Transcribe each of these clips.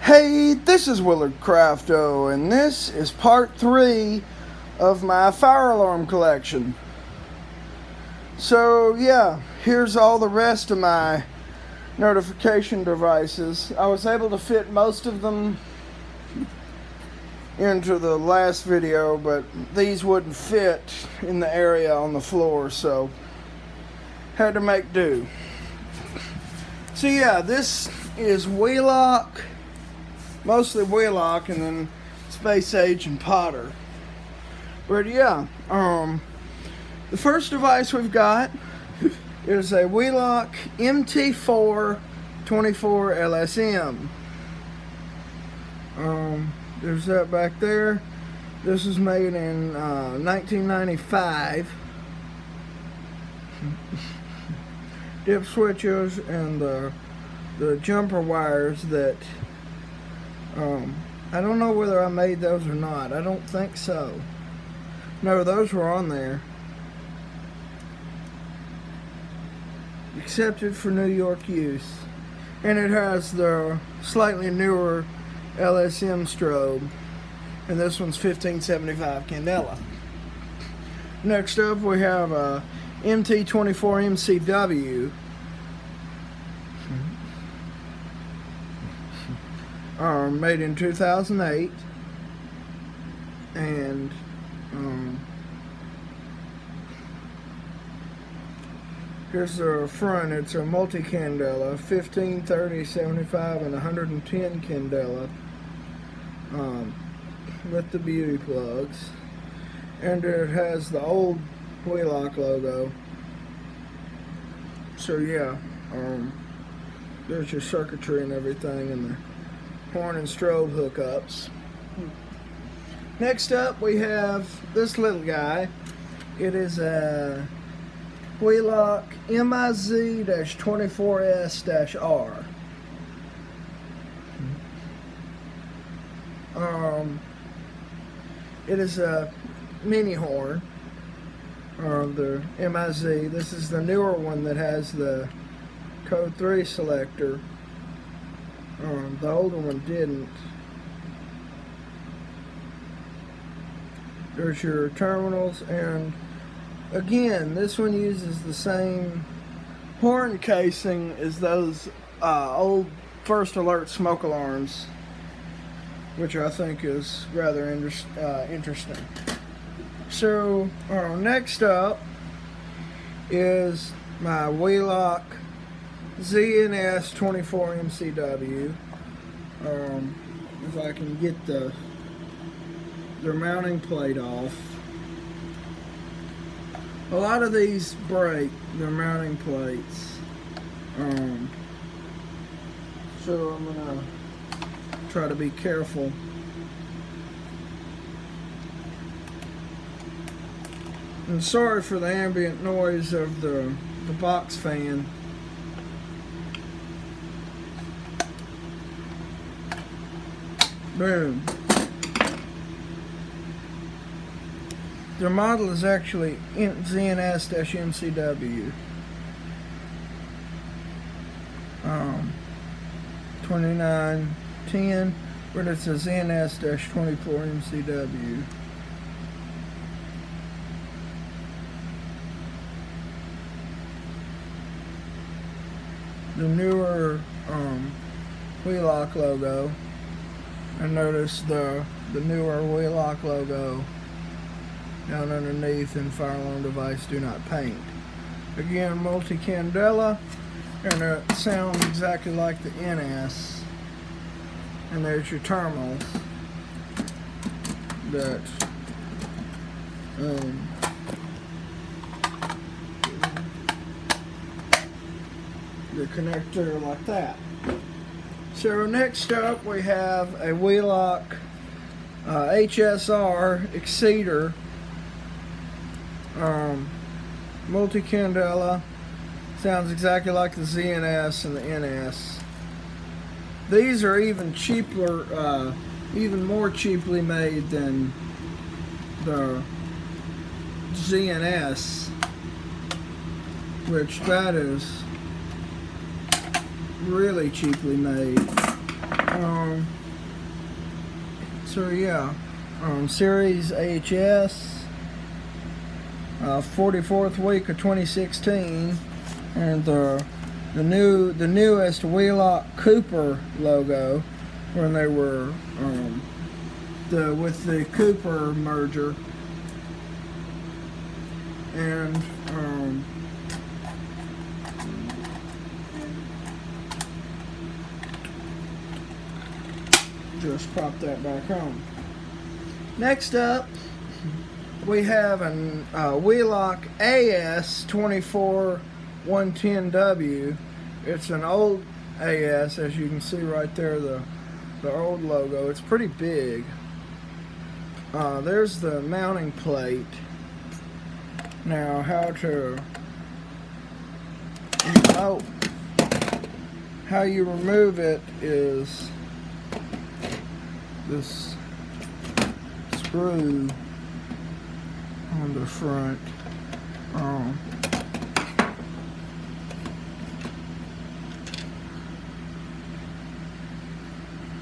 Hey, this is Willard Crafto, and this is part 3 of my fire alarm collection. So yeah, here's all the rest of my notification devices. I was able to fit most of them into the last video, but these wouldn't fit in the area on the floor, so had to make do. So yeah, this is Wheelock, mostly Wheelock, and then Space Age and Potter. But yeah, the first device we've got is a Wheelock MT4 24 LSM. There's that back there. This was made in 1995. Dip switches and the jumper wires that I don't know whether I made those or not. I don't think so. No, those were on there. Accepted for New York use. And it has the slightly newer LSM strobe. And this one's 1575 candela. Next up we have a MT24 MCW. Made in 2008, and here's the front. It's a multi-candela, 15, 30, 75, and 110 candela, with the beauty plugs, and it has the old Wheelock logo. So yeah, there's your circuitry and everything, and the horn and strobe hookups. Next up we have this little guy. It is a Wheelock MIZ-24S-R. It is a mini horn, the MIZ. This is the newer one that has the code 3 selector. The older one didn't. There's your terminals, and again, this one uses the same horn casing as those old First Alert smoke alarms, which I think is rather interesting. So next up is my Wheelock ZNS 24 MCW. If I can get their mounting plate off. A lot of these break, their mounting plates. So I'm gonna try to be careful. And sorry for the ambient noise of the box fan. Boom. The model is actually ZNS-MCW. 2910, but it's a ZNS-24 MCW. The newer Wheelock logo. And notice the newer Wheelock logo down underneath in fire alarm device do not paint. Again, multi-candela, and it sounds exactly like the NS. And there's your terminals that the connector like that. So next up we have a Wheelock HSR Exceeder, multi-candela. Sounds exactly like the ZNS and the NS. These are even cheaper, even more cheaply made than the ZNS, which that is really cheaply made. So yeah, Series HS, 44th week of 2016, and the newest Wheelock Cooper logo when they were with the Cooper merger, and just pop that back on. Next up, we have a Wheelock AS24110W. It's an old AS, as you can see right there, the old logo. It's pretty big. There's the mounting plate. Now, how you remove it is this screw on the front.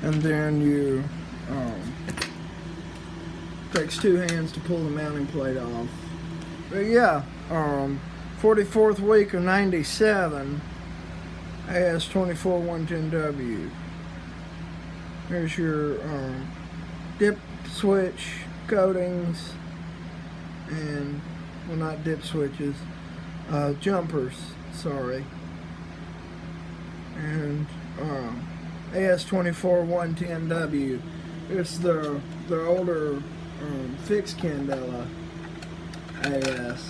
And then you takes two hands to pull the mounting plate off. But yeah, 44th week of 97, AS24110W. Here's your dip switch coatings, and, well, not dip switches, jumpers, sorry. And AS24110W. It's the older fixed candela AS.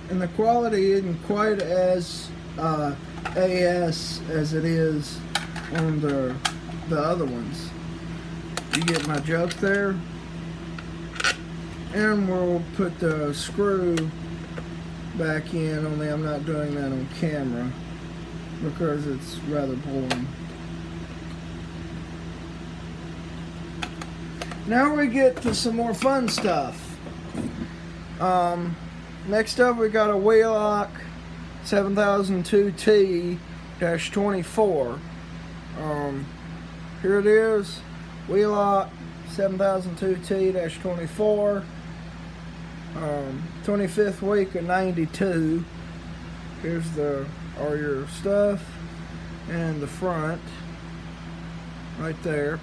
And the quality isn't quite as AS as it is on the other ones. You get my joke there? And we'll put the screw back in, only I'm not doing that on camera because it's rather boring. Now we get to some more fun stuff. Next up, we got a Wheelock 7002T-24. Here it is, Wheelock 7002T-24. 25th week of 92. Here's all your stuff and the front right there.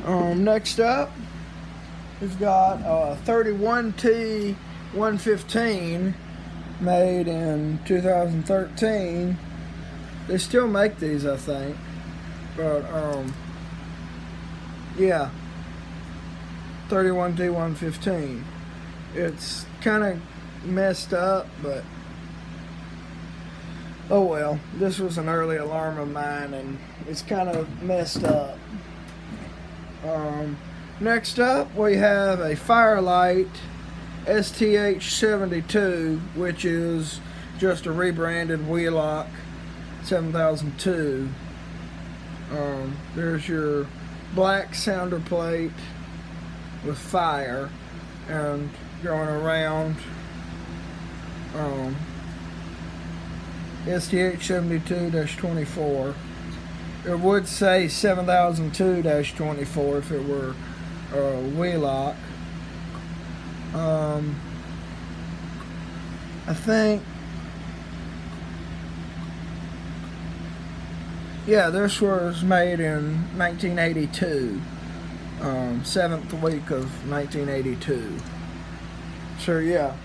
Next up, we've got a 31T115 made in 2013. They still make these, I think, but yeah, 31T115. It's kind of messed up, but oh well. This was an early alarm of mine, and it's kind of messed up. Next up, we have a Firelight STH72, which is just a rebranded Wheelock 7002. There's your black sounder plate with fire, and going around STH72-24. It would say 7002-24 if it were Wheelock. I think, yeah, this was made in 1982, 7th week of 1982. So yeah.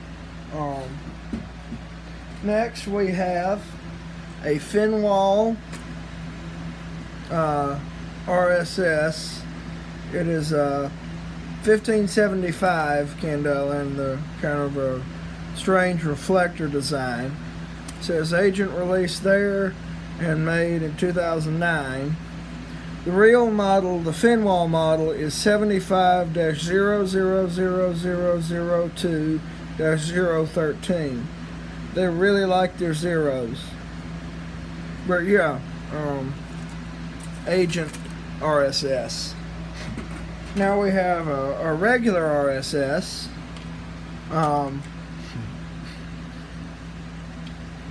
Next we have a Fenwal RSS. It is a 1575 candela and the kind of a strange reflector design. It says agent released there and made in 2009. The real model, the Fenwal model, is 75-000002-013. They really like their zeros. But yeah, Agent RSS. Now we have a regular RSS.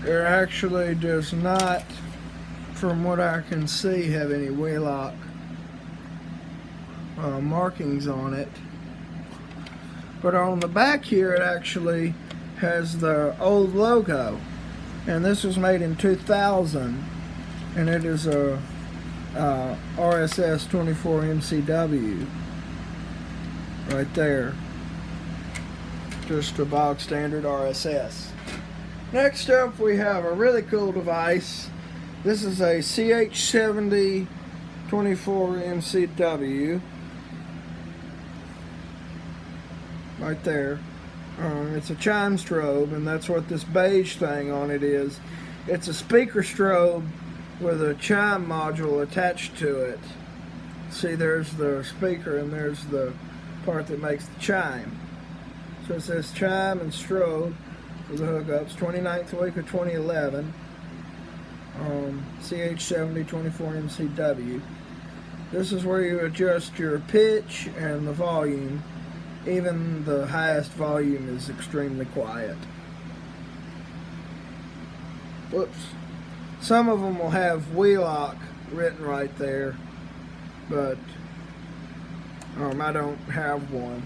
It actually does not, from what I can see, have any Wheelock markings on it. But on the back here, it actually has the old logo. And this was made in 2000. And it is a RSS 24 MCW. Right there. Just a bog standard RSS. Next up, we have a really cool device. This is a CH70 24 MCW. Right there. It's a chime strobe, and that's what this beige thing on it is. It's a speaker strobe with a chime module attached to it. See, there's the speaker and there's the part that makes the chime. So it says chime and strobe for the hookups, 29th week of 2011. CH70 24 MCW. This is where you adjust your pitch and the volume. Even the highest volume is extremely quiet. Whoops. Some of them will have Wheelock written right there, but I don't have one.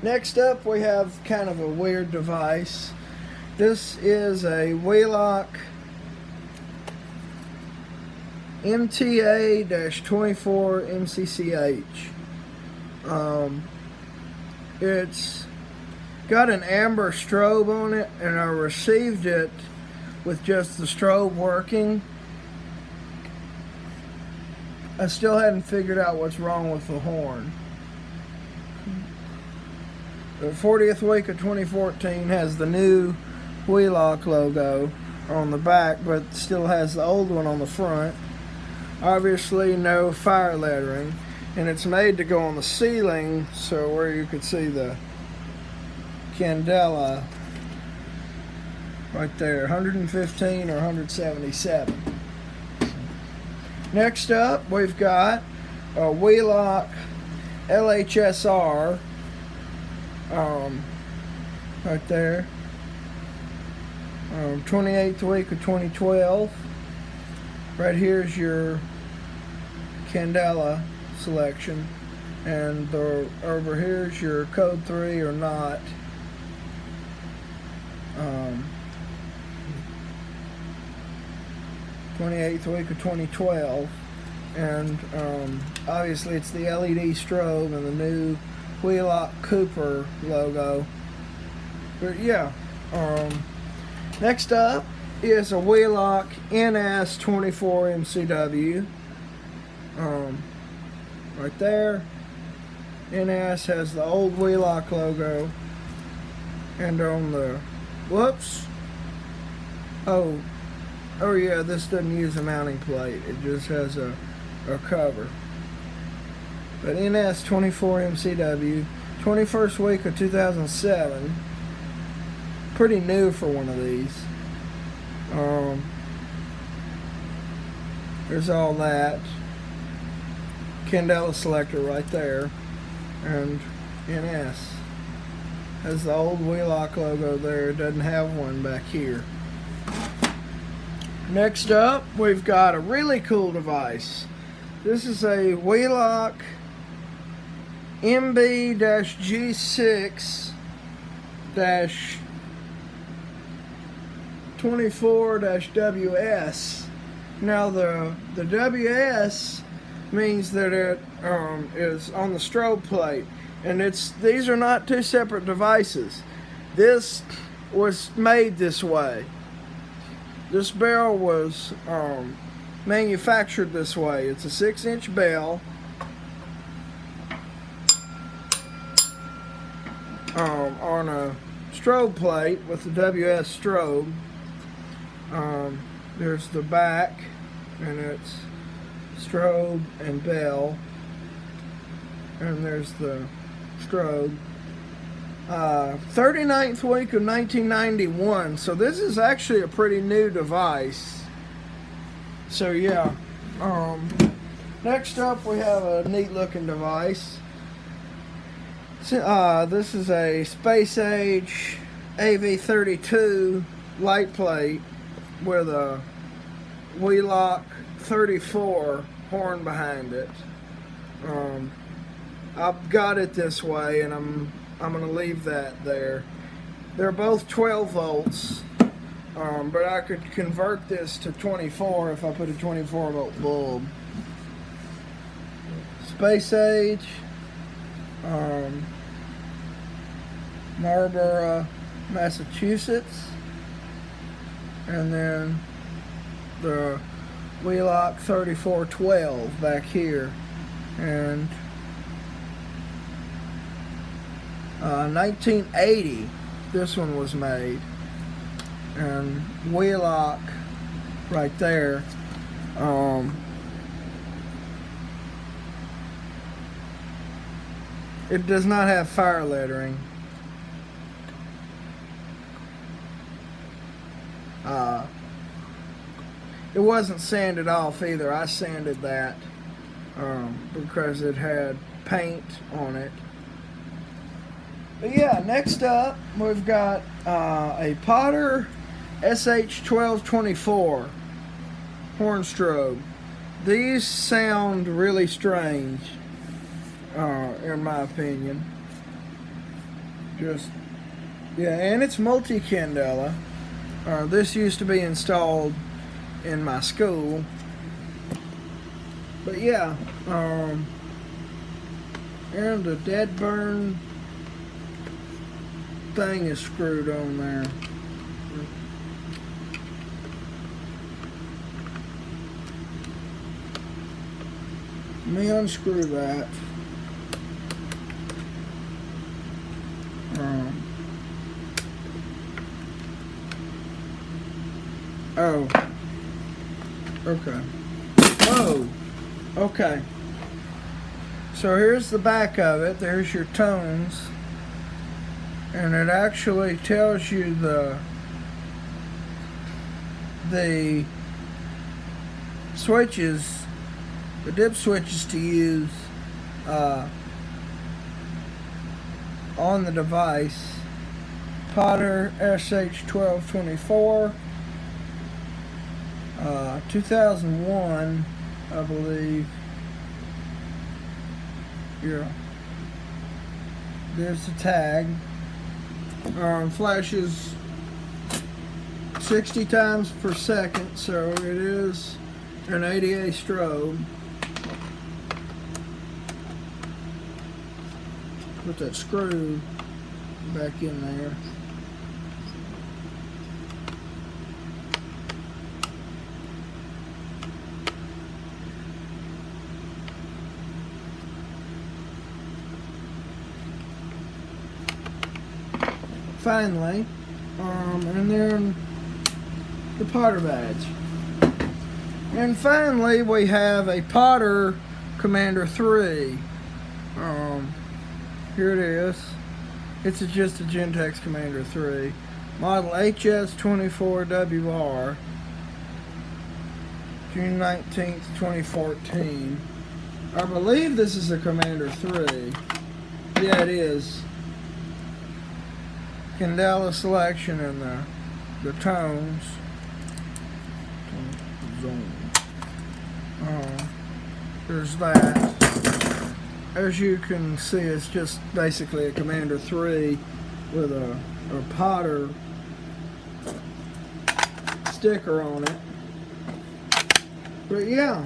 Next up, we have kind of a weird device. This is a Wheelock MTA-24 MCCH. It's got an amber strobe on it, and I received it with just the strobe working. I still hadn't figured out what's wrong with the horn. The 40th week of 2014 has the new Wheelock logo on the back, but still has the old one on the front. Obviously no fire lettering, and it's made to go on the ceiling, so where you could see the candela right there, 115 or 177. Next up, we've got a Wheelock LHSR, right there, 28th week of 2012. Right here's your candela selection, and over here's your code 3 or not. 28th week of 2012, and obviously it's the LED strobe and the new Wheelock Cooper logo. But yeah, next up is a Wheelock NS24 MCW. Right there, NS has the old Wheelock logo, and on the oh yeah, this doesn't use a mounting plate, it just has a cover. But NS24 MCW, 21st week of 2007, pretty new for one of these. There's all that. Candela selector right there, and NS has the old Wheelock logo there. It doesn't have one back here. Next up, we've got a really cool device. This is a Wheelock MB-G6-24-WS. Now the WS means that it is on the strobe plate, and these are not two separate devices. This was made this way. This bell was manufactured this way. It's a 6-inch bell. On a strobe plate with the WS strobe. There's the back, and it's strobe and bell, and there's the strobe. 39th week of 1991, so this is actually a pretty new device. So yeah, next up we have a neat looking device. This is a Space Age AV32 light plate with a Wheelock 34 horn behind it. I've got it this way, and I'm going to leave that there. They're both 12 volts, but I could convert this to 24 if I put a 24 volt bulb. Space Age, Marlboro, Massachusetts, and then the Wheelock 3412 back here, and 1980 this one was made, and Wheelock right there. It does not have fire lettering. It wasn't sanded off either. I sanded that because it had paint on it. But yeah, next up we've got a Potter SH1224 horn strobe. These sound really strange, in my opinion. And it's multi-candela. This used to be installed in my school. But yeah, and the dead burn thing is screwed on there. Let me unscrew that. Oh. Okay. Oh. Okay. So here's the back of it. There's your tones. And it actually tells you the switches, the dip switches to use on the device. Potter SH1224, 2001, I believe. Yeah. There's the tag. Flashes 60 times per second, so it is an ADA strobe. Put that screw back in there. Finally, and then the Potter badge. And finally, we have a Potter Commander 3. Here it is. It's just a Gentex Commander 3. Model HS24WR. June 19th, 2014. I believe this is a Commander 3. Yeah, it is. Candela selection and the tones. There's that. As you can see, it's just basically a Commander 3 with a Potter sticker on it. But yeah,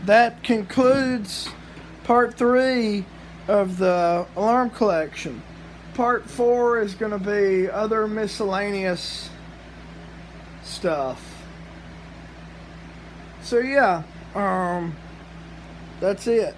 that concludes part 3 of the alarm collection. Part 4 is going to be other miscellaneous stuff. So yeah, that's it.